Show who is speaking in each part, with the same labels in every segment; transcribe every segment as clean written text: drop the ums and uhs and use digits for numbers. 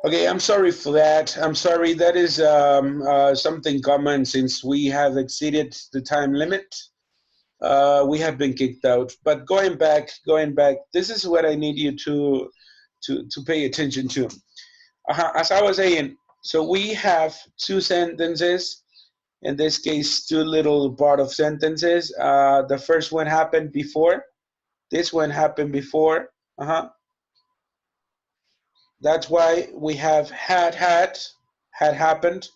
Speaker 1: Okay, I'm sorry for that. I'm sorry. That is something common since we have exceeded the time limit. We have been kicked out. But going back, this is what I need you to pay attention to. As I was saying, so we have two sentences. In this case, two little part of sentences. The first one happened before. This one happened before. That's why we have had happened,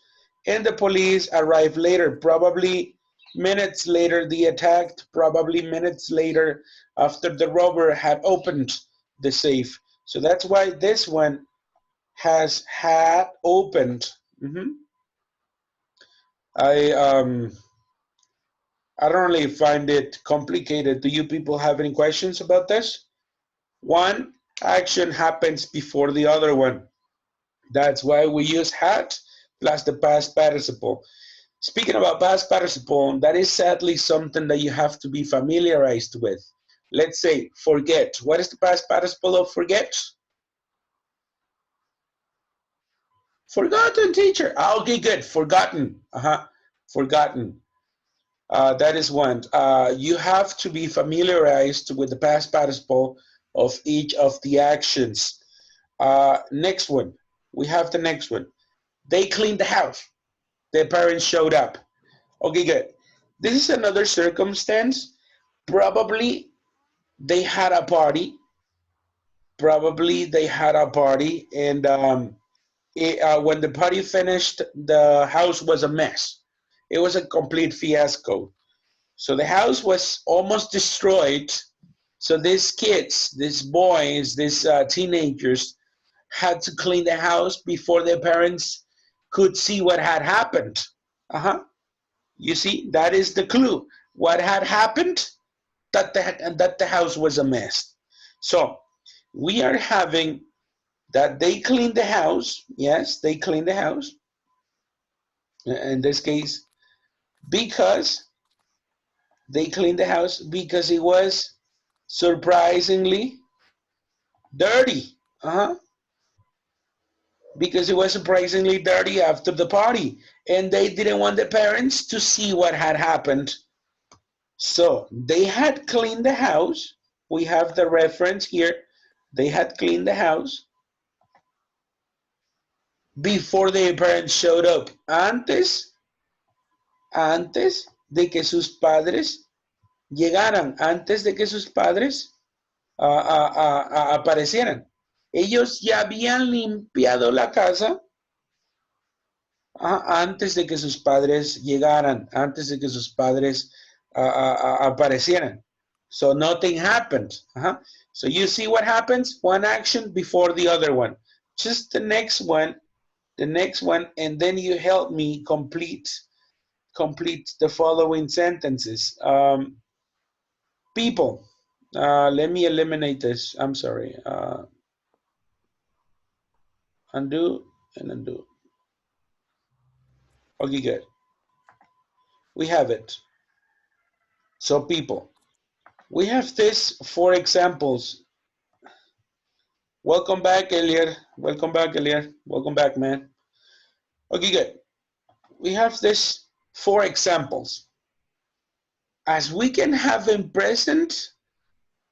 Speaker 1: and the police arrived later, probably minutes later the attack, probably minutes later after the robber had opened the safe. So that's why this one has had opened. I I don't really find it complicated. Do you people have any questions about this? One action happens before the other one. That's why we use had plus the past participle. Speaking about past participle, that is sadly something that you have to be familiarized with. Let's say forget. What is the past participle of forget? Forgotten, teacher. Okay, good. Forgotten. Forgotten. That is one. You have to be familiarized with the past participle of each of the actions. Next one. We have the next one. They cleaned the house. Their parents showed up. Okay, good. This is another circumstance. Probably they had a party. And when the party finished, the house was a mess. It was a complete fiasco. So the house was almost destroyed. So these kids, these boys, these teenagers had to clean the house before their parents could see what had happened. You see, that is the clue. What had happened? That the house was a mess. So we are having that they cleaned the house. Yes, they cleaned the house. In this case, because they cleaned the house because it was surprisingly dirty. Because it was surprisingly dirty after the party. And they didn't want the parents to see what had happened. So they had cleaned the house. We have the reference here. They had cleaned the house before their parents showed up. Antes de que sus padres llegaran, antes de que sus padres aparecieran. Ellos ya habían limpiado la casa antes de que sus padres llegaran, antes de que sus padres aparecieran. So nothing happened. So you see what happens? One action before the other one. Just the next one, and then you help me complete the following sentences. People. Let me eliminate this. I'm sorry. Undo and undo. Okay, good. We have it. So people. We have this 4 examples. Welcome back, Elier. Welcome back, Elier. Welcome back, man. Okay, good. We have this 4 examples. As we can have in present,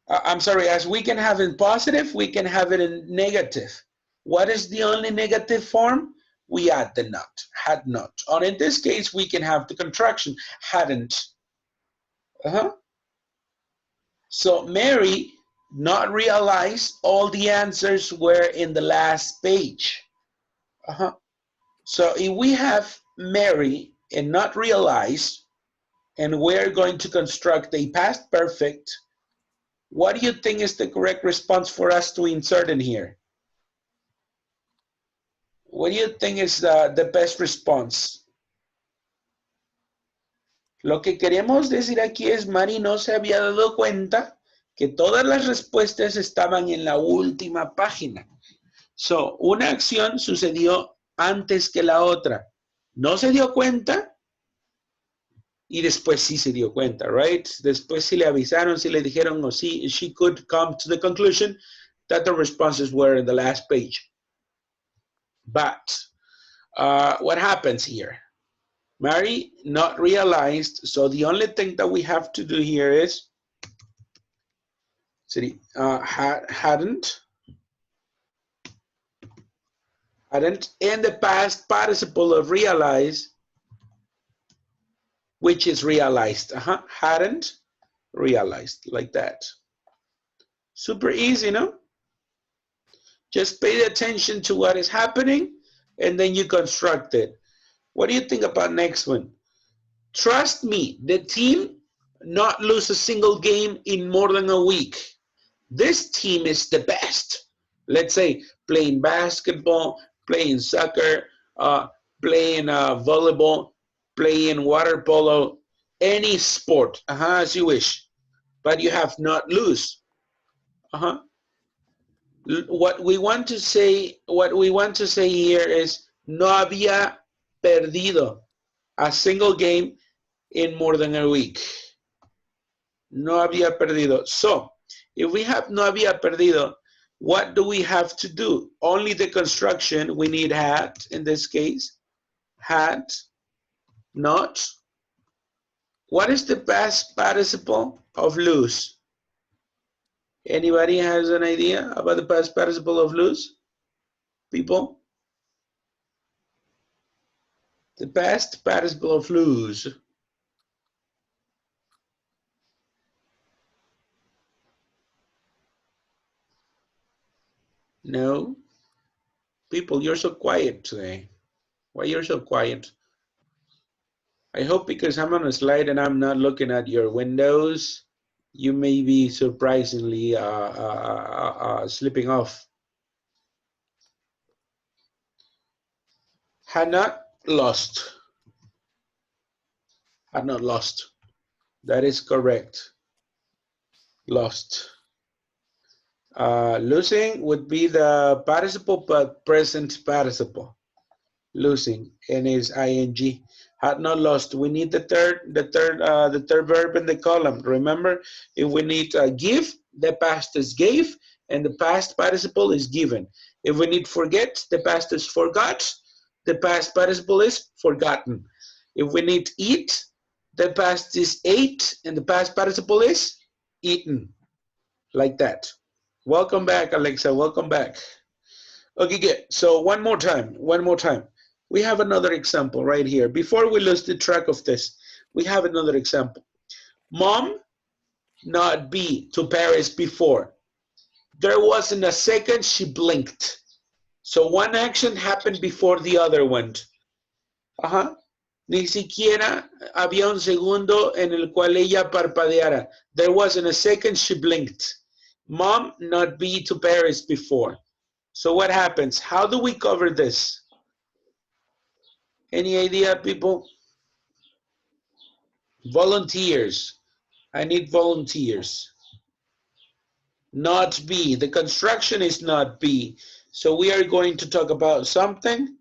Speaker 1: as we can have in positive, we can have it in negative. What is the only negative form? We add the not, had not. Or in this case, we can have the contraction, hadn't. So Mary not realized all the answers were in the last page. So if we have Mary and not realize, and we're going to construct a past perfect, what do you think is the correct response for us to insert in here? What do you think is the best response? Lo que queremos decir aquí es, Mari no se había dado cuenta que todas las respuestas estaban en la última página. So, una acción sucedió antes que la otra. No se dio cuenta y después sí se dio cuenta, right? Después sí le avisaron, sí le dijeron, o sí, she could come to the conclusion that the responses were in the last page. But what happens here? Mary not realized, so the only thing that we have to do here is hadn't, and the past participle of realize, which is realized. Hadn't realized, like that. Super easy, no? Just pay attention to what is happening and then you construct it. What do you think about next one? Trust me, the team not lose a single game in more than a week. This team is the best. Let's say playing basketball, playing soccer, playing volleyball, playing water polo, any sport, as you wish. But you have not lose. What we want to say here is no había perdido a single game in more than a week. No había perdido. So, if we have no había perdido, what do we have to do? Only the construction. We need had, in this case. Had, not. What is the past participle of lose? Anybody has an idea about the past participle of lose? People? The past participle of lose. No? People, you're so quiet today. Why you're so quiet? I hope because I'm on a slide and I'm not looking at your windows, you may be surprisingly slipping off. Had not lost. Had not lost. That is correct. Lost. Losing would be the participle, but present participle. Losing, and is ing. Had not lost. We need the third verb in the column. Remember, if we need give, the past is gave, and the past participle is given. If we need forget, the past is forgot, the past participle is forgotten. If we need eat, the past is ate, and the past participle is eaten. Like that. Welcome back, Alexa. Welcome back. Okay, good. So one more time. We have another example right here. Before we lose the track of this, we have another example. Mom not be to Paris before. There wasn't a second she blinked. So one action happened before the other one. Ni siquiera había un segundo en el cual ella parpadeara. There wasn't a second she blinked. Mom not be to Paris before. So what happens? How do we cover this? Any idea, people? Volunteers. I need volunteers. Not be. The construction is not be. So we are going to talk about something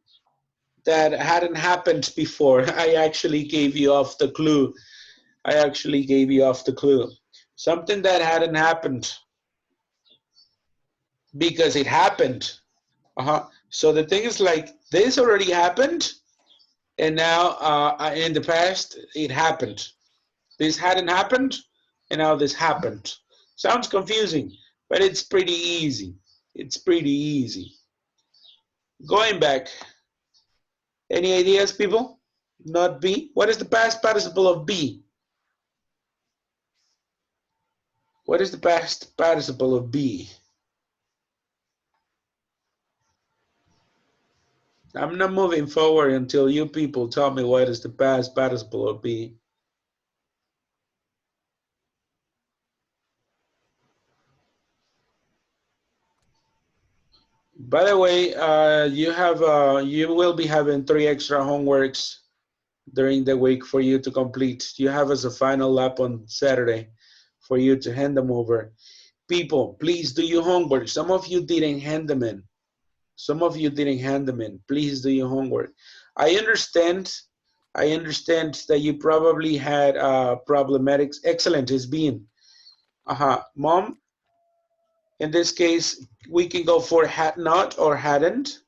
Speaker 1: that hadn't happened before. I actually gave you off the clue. Something that hadn't happened because it happened. So the thing is like, this already happened, and now in the past, it happened. This hadn't happened, and now this happened. Sounds confusing, but it's pretty easy. Going back. Any ideas, people? Not be. What is the past participle of be? What is the past participle of be? I'm not moving forward until you people tell me what is the past participle of be. By the way, you will be having 3 extra homeworks during the week for you to complete. You have as a final lap on Saturday for you to hand them over. People, please do your homework. Some of you didn't hand them in. Please do your homework. I understand that you probably had problematic. Excellent is being. Mom In this case, we can go for had not or hadn't.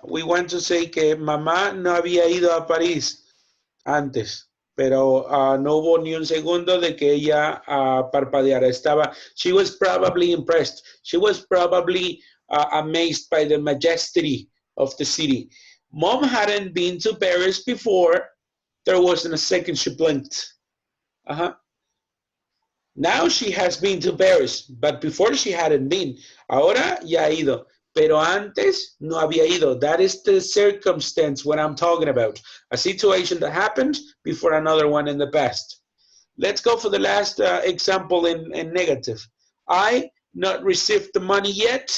Speaker 1: We want to say que mamá no había ido a París antes, pero no hubo ni un segundo de que ella parpadeara. She was probably impressed. She was probably amazed by the majesty of the city. Mom hadn't been to Paris before. There wasn't a second she blinked. Now she has been to Paris, but before she hadn't been. Ahora ya ha ido, pero antes no había ido. That is the circumstance what I'm talking about. A situation that happened before another one in the past. Let's go for the last example in negative. I not received the money yet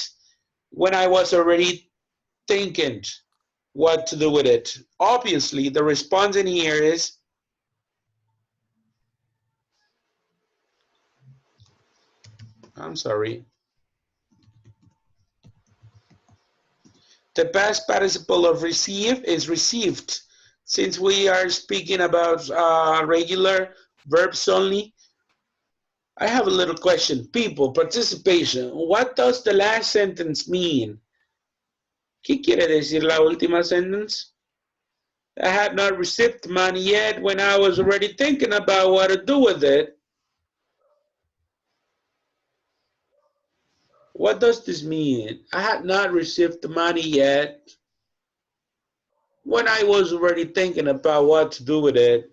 Speaker 1: when I was already thinking what to do with it. Obviously, the response in here is I'm sorry. The past participle of receive is received. Since we are speaking about regular verbs only, I have a little question. People, participation. What does the last sentence mean? ¿Qué quiere decir la última sentence? I had not received money yet when I was already thinking about what to do with it. What does this mean? I had not received the money yet when I was already thinking about what to do with it.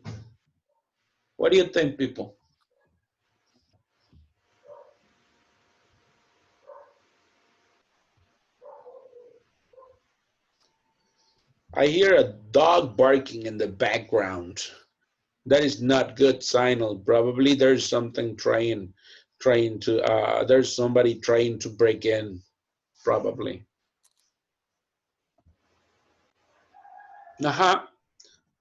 Speaker 1: What do you think, people? I hear a dog barking in the background. That is not good signal. Probably there's something trying to, there's somebody trying to break in, probably.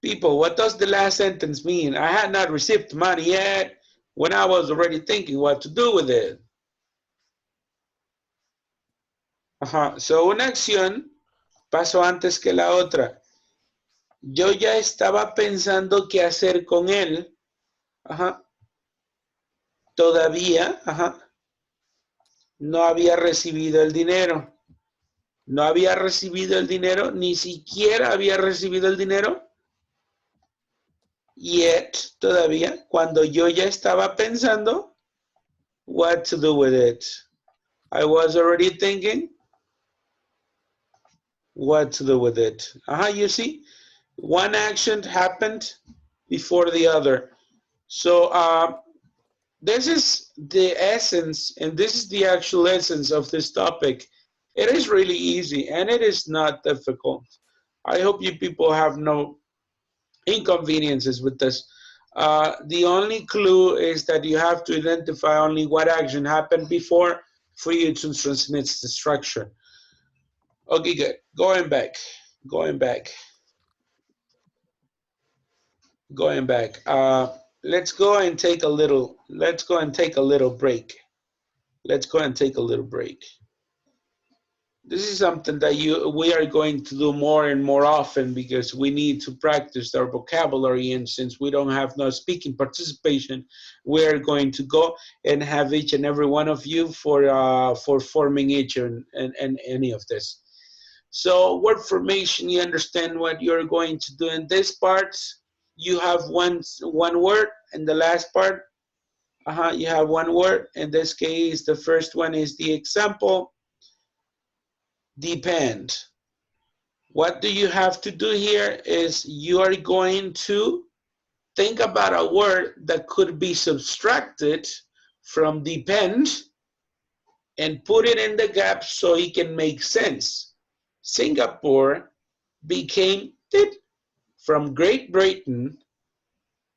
Speaker 1: People, what does the last sentence mean? I had not received money yet when I was already thinking what to do with it. So una acción pasó antes que la otra. Yo ya estaba pensando qué hacer con él. Todavía, no había recibido el dinero. No había recibido el dinero, ni siquiera había recibido el dinero. Yet, todavía, cuando yo ya estaba pensando what to do with it. I was already thinking what to do with it. You see, one action happened before the other. So this is the essence, and this is the actual essence of this topic. It is really easy, and it is not difficult. I hope you people have no inconveniences with this. The only clue is that you have to identify only what action happened before for you to transmit the structure. Okay, good. Going back. Let's go and take a little break. This is something that we are going to do more and more often because we need to practice our vocabulary, and since we don't have no speaking participation, we are going to go and have each and every one of you for forming each and any of this. So word formation, you understand what you're going to do in this part. You have one word, and the last part, you have one word. In this case, the first one is the example. Depend. What do you have to do here is you are going to think about a word that could be subtracted from depend and put it in the gap so it can make sense. Singapore became from Great Britain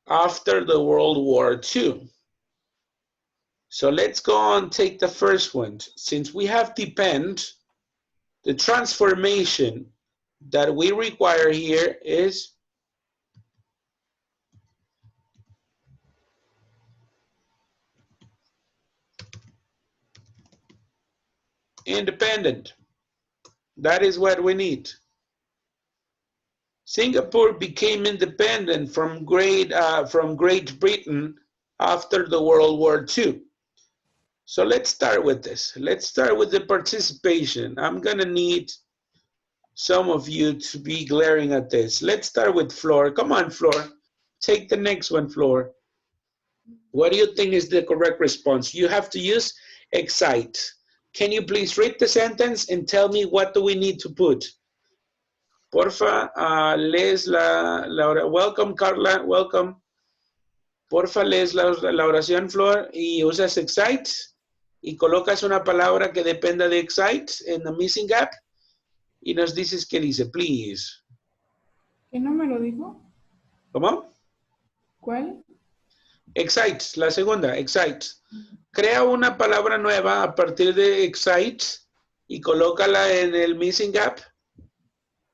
Speaker 1: after the World War II. So let's go on, take the first one. Since we have depend, the transformation that we require here is independent. That is what we need. Singapore became independent from Great Britain after the World War II. So let's start with this. Let's start with the participation. I'm gonna need some of you to be glaring at this. Let's start with Flor. Come on, Flor. Take the next one, Flor. What do you think is the correct response? You have to use excite. Can you please read the sentence and tell me what do we need to put? Porfa, lees la welcome, Carla, welcome. Porfa, lees la oración, Flor, y usas excite y colocas una palabra que dependa de excite en the missing gap y nos dices qué dice, please.
Speaker 2: ¿Qué número dijo?
Speaker 1: ¿Cómo?
Speaker 2: ¿Cuál?
Speaker 1: Excite, la segunda, excite. Crea una palabra nueva a partir de excite y colócala en el missing gap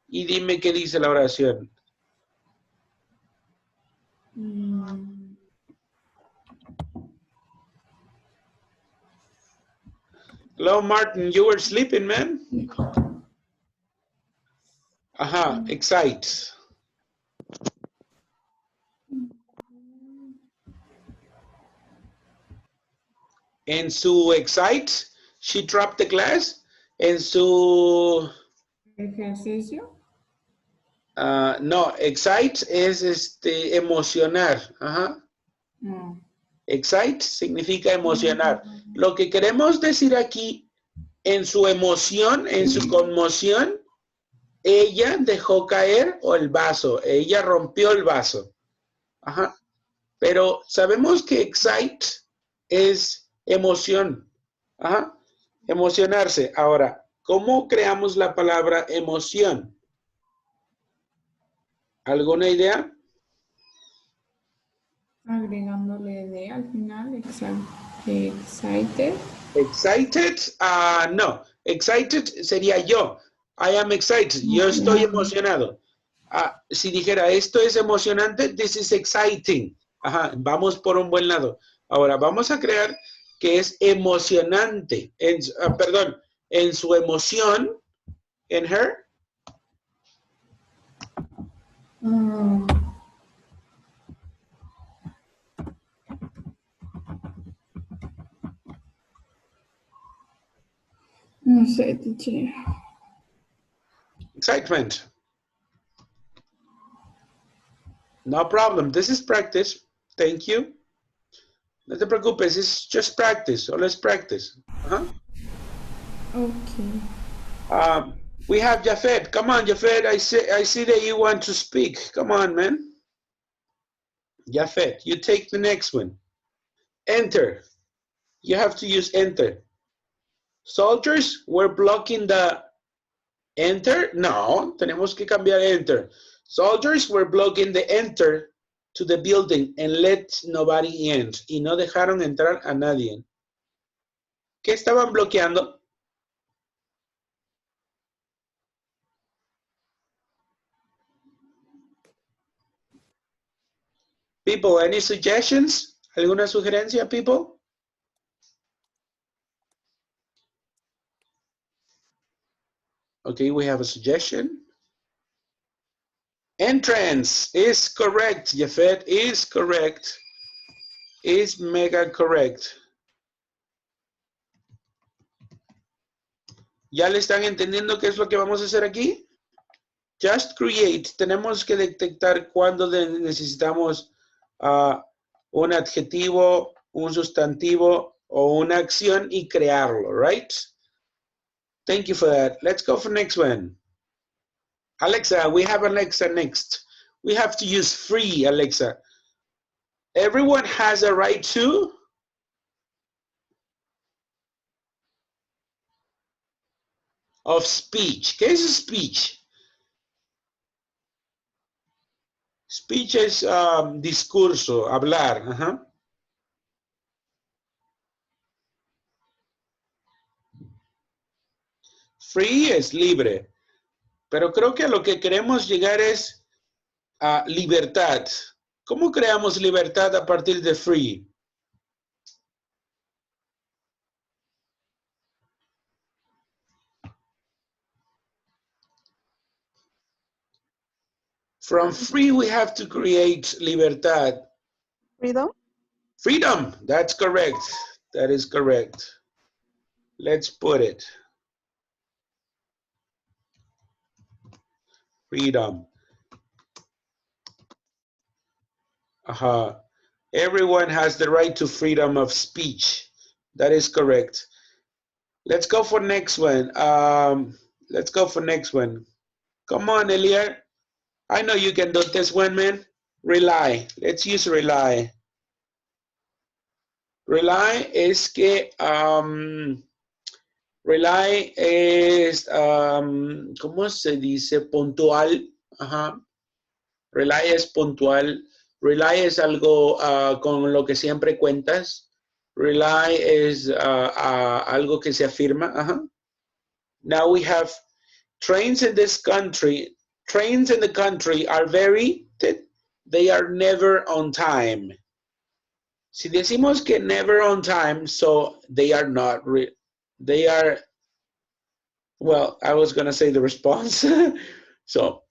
Speaker 1: y dime qué dice la oración. Hello, Martin, you were sleeping, man? Ajá, excite. En su excite, she dropped the glass. En su...
Speaker 2: ¿Ejercicio?
Speaker 1: no, excite es emocionar. Ajá.
Speaker 2: No.
Speaker 1: Excite significa emocionar. Lo que queremos decir aquí, en su emoción, en su conmoción, ella dejó caer el vaso. Ella rompió el vaso. Ajá. Pero sabemos que excite es emoción. Ajá. Emocionarse. Ahora, ¿cómo creamos la palabra emoción? ¿Alguna idea?
Speaker 2: Agregándole D al final, excited.
Speaker 1: Excited, no. Excited sería yo. I am excited. Yo estoy emocionado. Si dijera, esto es emocionante, this is exciting. Ajá, vamos por un buen lado. Ahora, vamos a crear que es emocionante. Perdón, en su emoción, en her.
Speaker 2: No sé, teacher.
Speaker 1: Excitement. No problem. This is practice. Thank you. No te preocupes. It's just practice. So let's practice.
Speaker 2: Okay.
Speaker 1: We have Jafet. Come on, Jafet. I see that you want to speak. Come on, man. Jafet, you take the next one. Enter. You have to use enter. Soldiers were blocking the enter. No, tenemos que cambiar enter. Soldiers were blocking the enter to the building and let nobody in. Y no dejaron entrar a nadie. ¿Qué estaban bloqueando? People, any suggestions? ¿Alguna sugerencia, people? Okay, we have a suggestion. Entrance is correct, Jafet, is correct. Is mega correct. ¿Ya le están entendiendo qué es lo que vamos a hacer aquí? Just create. Tenemos que detectar cuándo necesitamos un adjetivo, un sustantivo o una acción y crearlo, right? Thank you for that. Let's go for next one. Alexa, we have Alexa next. We have to use free, Alexa. Everyone has a right to? Of speech. ¿Qué es speech? Speech es discurso, hablar. Ajá. Free es libre. Pero creo que a lo que queremos llegar es a libertad. ¿Cómo creamos libertad a partir de free? From free, we have to create libertad.
Speaker 3: Freedom.
Speaker 1: Freedom, that's correct. That is correct. Let's put it. Freedom. Everyone has the right to freedom of speech. That is correct. Let's go for next one. Let's go for next one. Come on, Eliar. I know you can do this one, man. Rely. Let's use rely. Rely es que rely es ¿cómo se dice? Puntual. Ajá. Rely es puntual. Rely es algo con lo que siempre cuentas. Rely es algo que se afirma. Ajá. Now we have trains in this country. Trains in the country are they are never on time. Si decimos que never on time, so they are not. They are, well, I was going to say the response. So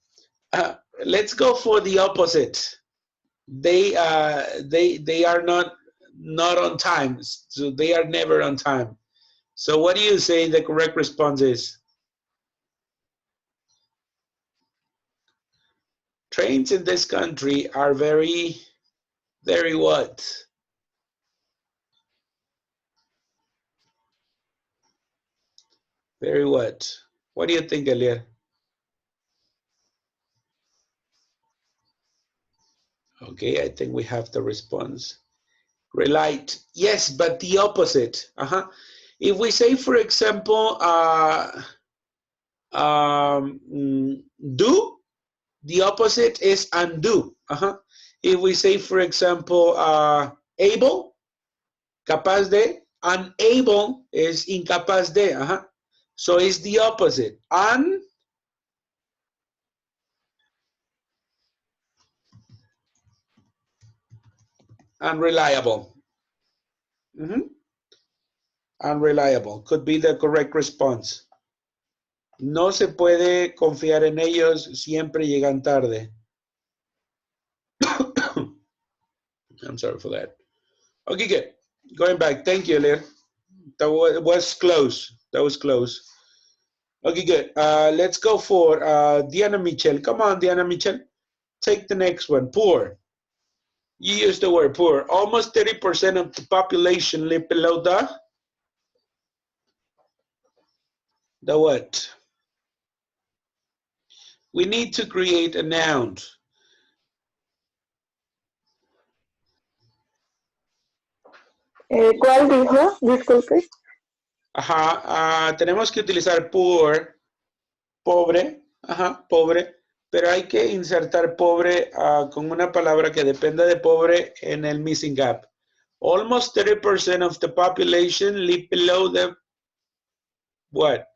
Speaker 1: let's go for the opposite. They are not on time. So they are never on time. So what do you say the correct response is? Trains in this country are very what? Very what? What do you think, Eliar? Okay, I think we have the response. Relate. Yes, but the opposite. If we say, for example, do, the opposite is undo. If we say, for example, able, capaz de, unable is incapaz de. So it's the opposite. Unreliable. Unreliable could be the correct response. No se puede confiar en ellos, siempre llegan tarde. I'm sorry for that. Okay, good. Going back. Thank you, Lear. That was close. That was close. Okay, good. Let's go for Diana Michel. Come on, Diana Michel. Take the next one. Poor. You used the word poor. Almost 30% of the population live below the what? We need to create a noun.
Speaker 3: ¿Cuál dijo? Disculpe.
Speaker 1: Tenemos que utilizar poor, pobre, pobre, pero hay que insertar pobre con una palabra que dependa de pobre en el missing gap. Almost 30% of the population live below the what?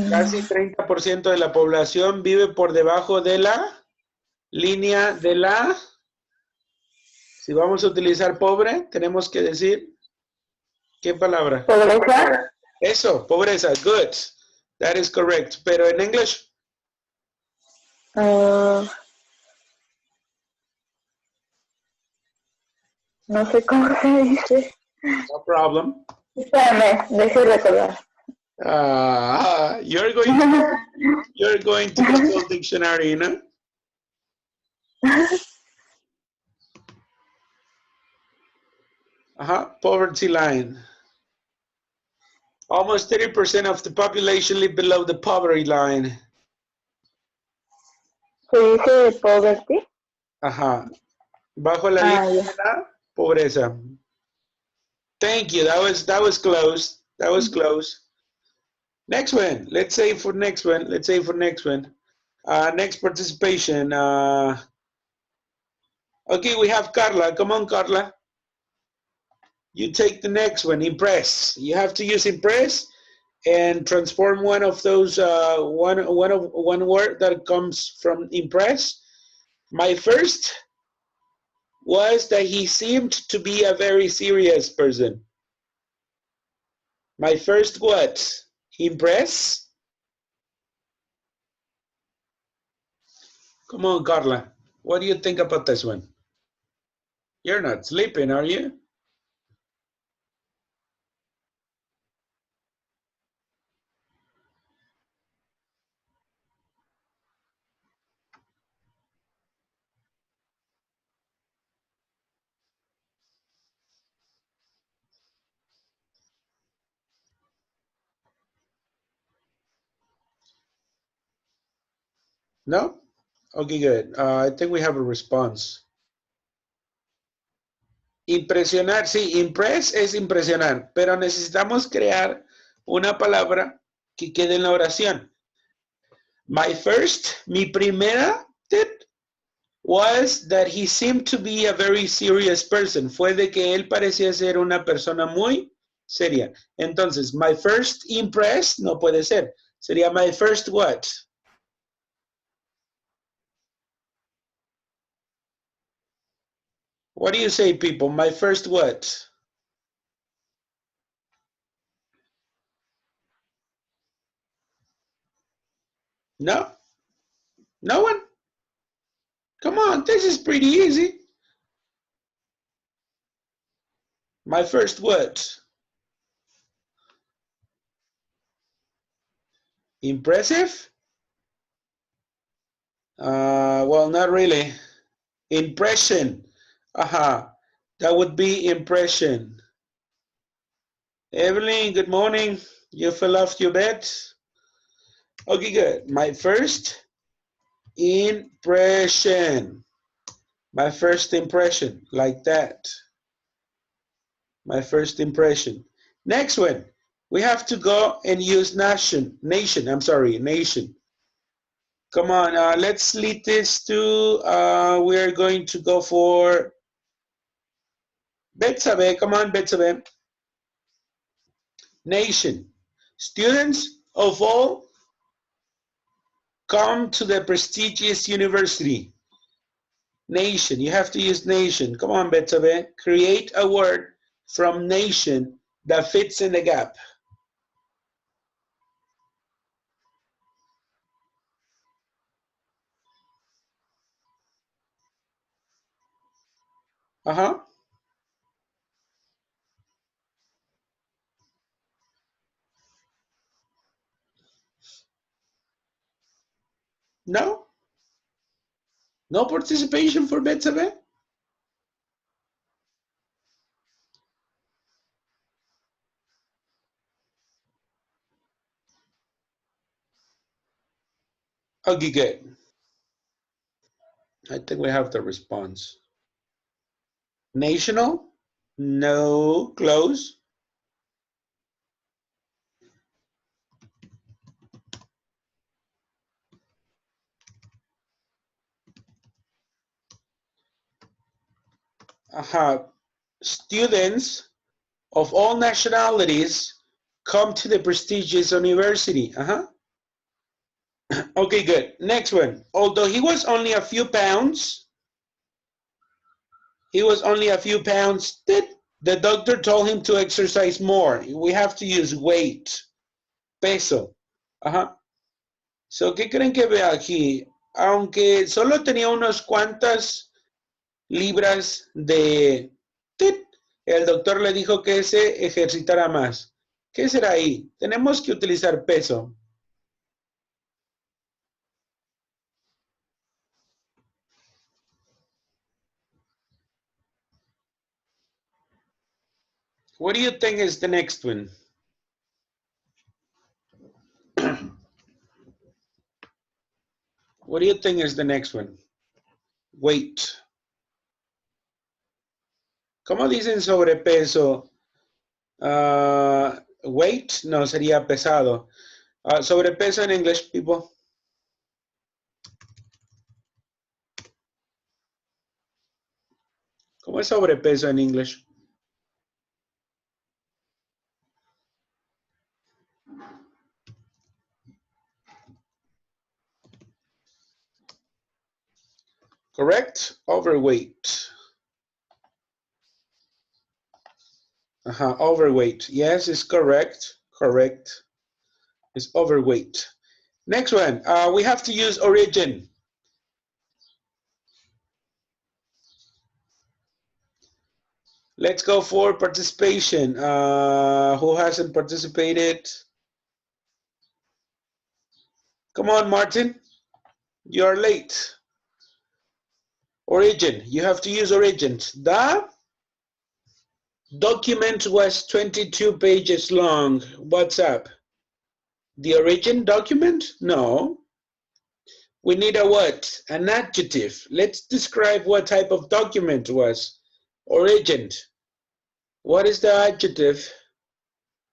Speaker 1: Casi 30% de la población vive por debajo de la línea de la... Si vamos a utilizar pobre, tenemos que decir... ¿Qué palabra?
Speaker 3: Pobreza.
Speaker 1: Eso, pobreza. Good. That is correct. Pero en English?
Speaker 3: No sé cómo se dice.
Speaker 1: No problem.
Speaker 3: Espérame, deje recordar.
Speaker 1: You're going to Google Dictionary, ¿no? Poverty line. Almost 30% of the population live below the poverty line.
Speaker 3: ¿Se dice poverty?
Speaker 1: Bajo la línea de la pobreza. Thank you. That was close. That was close. Next one. Let's say for next one. Next participation. Okay, we have Carla. Come on, Carla. You take the next one. Impress. You have to use impress and transform one of those one word that comes from impress. My first was that he seemed to be a very serious person. My first what? Impress? Come on, Carla. What do you think about this one? You're not sleeping, are you? No? Okay, good. I think we have a response. Impresionar, sí, impress es impresionar, pero necesitamos crear una palabra que quede en la oración. My first, mi primera tip was that he seemed to be a very serious person. Fue de que él parecía ser una persona muy seria. Entonces, my first impress no puede ser. Sería my first what? What do you say, people? My first what? No? No one? Come on, this is pretty easy. My first what? Impressive? Well, not really. Impression. Aha. That would be impression. Evelyn, good morning. You fell off your bed? Okay, good. My first impression. My first impression, like that. My first impression. Next one. We have to go and use nation. Nation. Come on, let's lead this to, we're going to go for Betsabe. Come on, Betsabe. Nation. Students of all come to the prestigious university. Nation. You have to use nation. Come on, Betsabe. Create a word from nation that fits in the gap. Uh-huh. No? No participation for Betsabe? Okay, good. I think we have the response. National? No. Close. Students of all nationalities come to the prestigious university. Okay, good. Next one. Although he was only a few pounds, the doctor told him to exercise more. We have to use weight, peso. So, ¿qué creen que vea aquí? Aunque solo tenía unos cuantas libras de tit, el doctor le dijo que se ejercitara más. ¿Qué será ahí? Tenemos que utilizar peso. What do you think is the next one? What do you think is the next one? Weight. ¿Cómo dicen sobrepeso? Weight, no, sería pesado. Sobrepeso en English, people. ¿Cómo es sobrepeso en English? Correct? Overweight. Overweight. Yes, it's correct. Correct. It's overweight. Next one. We have to use origin. Let's go for participation. Who hasn't participated? Come on, Martin. You're late. Origin. You have to use origins. The document was 22 pages long. What's up? The origin document? No. We need a what? An adjective. Let's describe what type of document was. Origin. What is the adjective?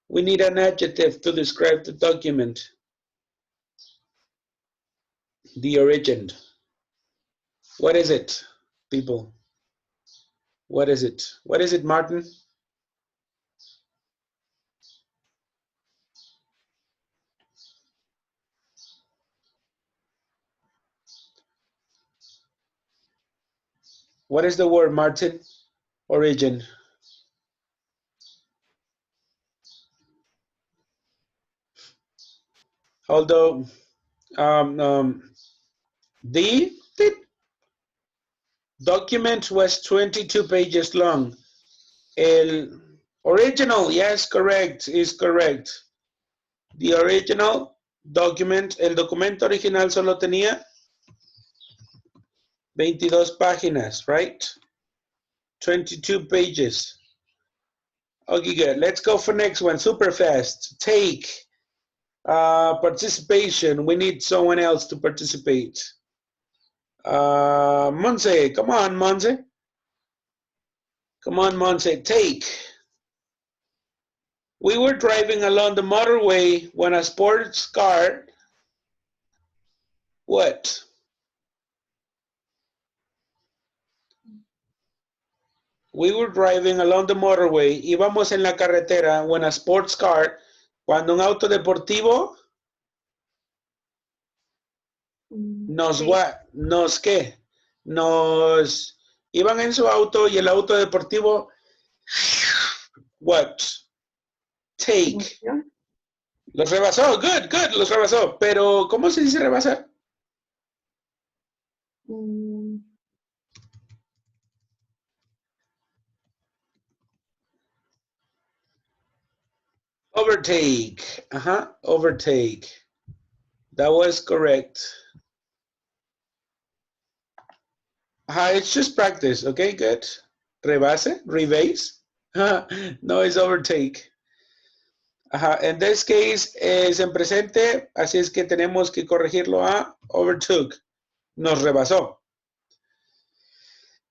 Speaker 1: We need an adjective to describe the document. The origin. What is it, people? What is it? What is it, Martin? What is the word, Martin? Origin. Although the document was 22 pages long. El original, yes, correct, is correct. The original document, el documento original solo tenía 22 páginas, right? 22 pages. Okay, good. Let's go for next one. Super fast. Take. Participation. We need someone else to participate. Monse. Come on, Monse. Come on, Monse. Take. We were driving along the motorway when a sports car. What? We were driving along the motorway. Íbamos en la carretera when a sports car. Cuando un auto deportivo. Nos qué? Nos iban en su auto y el auto deportivo. What? Take. Los rebasó. Good, good. Los rebasó. Pero, ¿cómo se dice rebasar? Overtake. Overtake. That was correct. It's just practice. Okay, good. Rebase, rebase. No, it's overtake. In this case es en presente, así es que tenemos que corregirlo a overtook. Nos rebasó.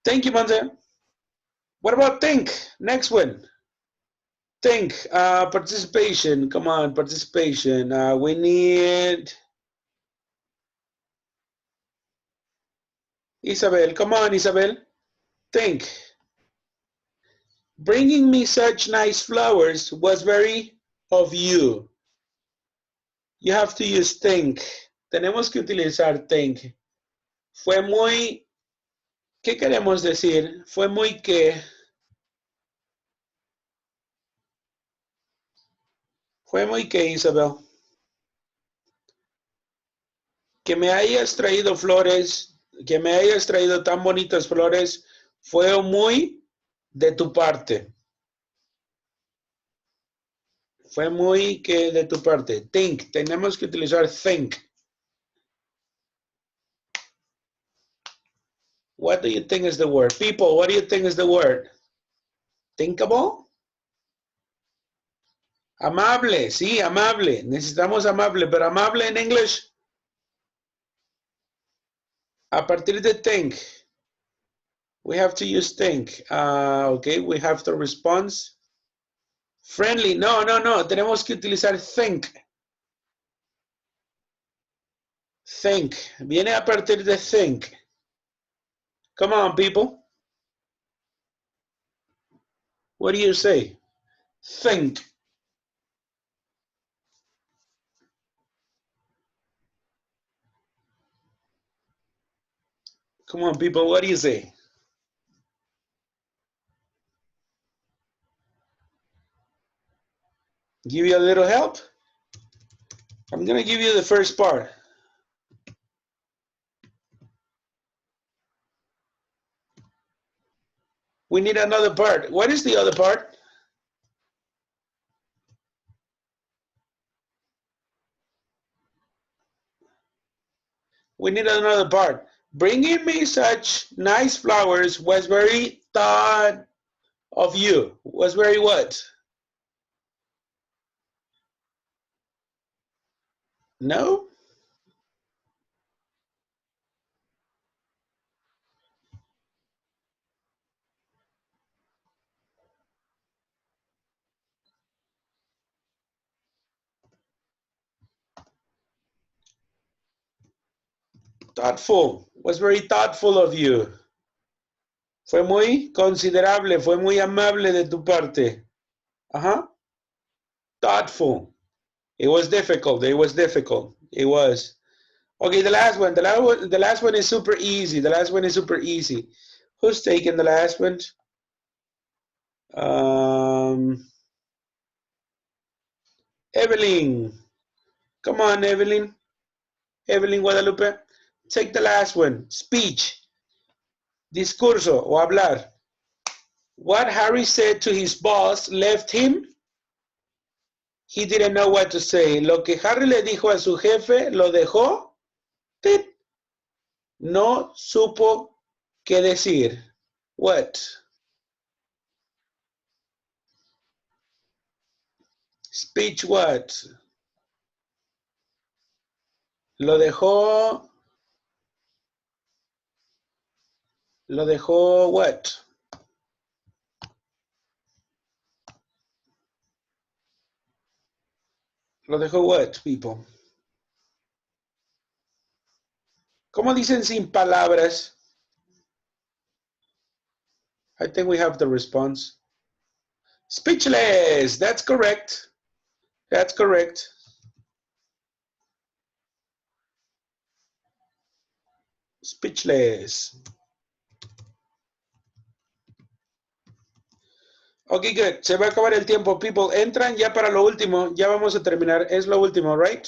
Speaker 1: Thank you, Monte. What about think? Next one. Think. Participation. Come on, participation. We need Isabel. Come on, Isabel. Think. Bringing me such nice flowers was very of you. You have to use think. Tenemos que utilizar think. Fue muy. ¿Qué queremos decir? Fue muy que. Fue muy que, Isabel. Que me hayas traído flores, que me hayas traído tan bonitas flores, fue muy de tu parte. Fue muy que de tu parte. Think. Tenemos que utilizar think. What do you think is the word? People, what do you think is the word? Thinkable? Amable, sí, amable. Necesitamos amable, pero amable en English. A partir de think. We have to use think. Okay, we have the response. Friendly, no. Tenemos que utilizar think. Think. Viene a partir de think. Come on, people. What do you say? Think. Come on, people. What do you say? Give you a little help? I'm going to give you the first part. We need another part. What is the other part? We need another part. Bringing me such nice flowers was very thought of you. Was very what? No? Thoughtful. Was very thoughtful of you. Fue muy considerable, fue muy amable de tu parte. Thoughtful. It was difficult. It was difficult. It was. Okay, the last one. The last one is super easy. The last one is super easy. Who's taking the last one? Evelyn. Come on, Evelyn. Evelyn Guadalupe. Take the last one. Speech. Discurso o hablar. What Harry said to his boss left him. He didn't know what to say. Lo que Harry le dijo a su jefe lo dejó. No supo qué decir. What? Speech what? Lo dejó what? Lo dejó what, people? ¿Cómo dicen sin palabras? I think we have the response. Speechless. That's correct. That's correct. Speechless. Okay, good. Se va a acabar el tiempo, people. Entran ya para lo último. Ya vamos a terminar. Es lo último, right?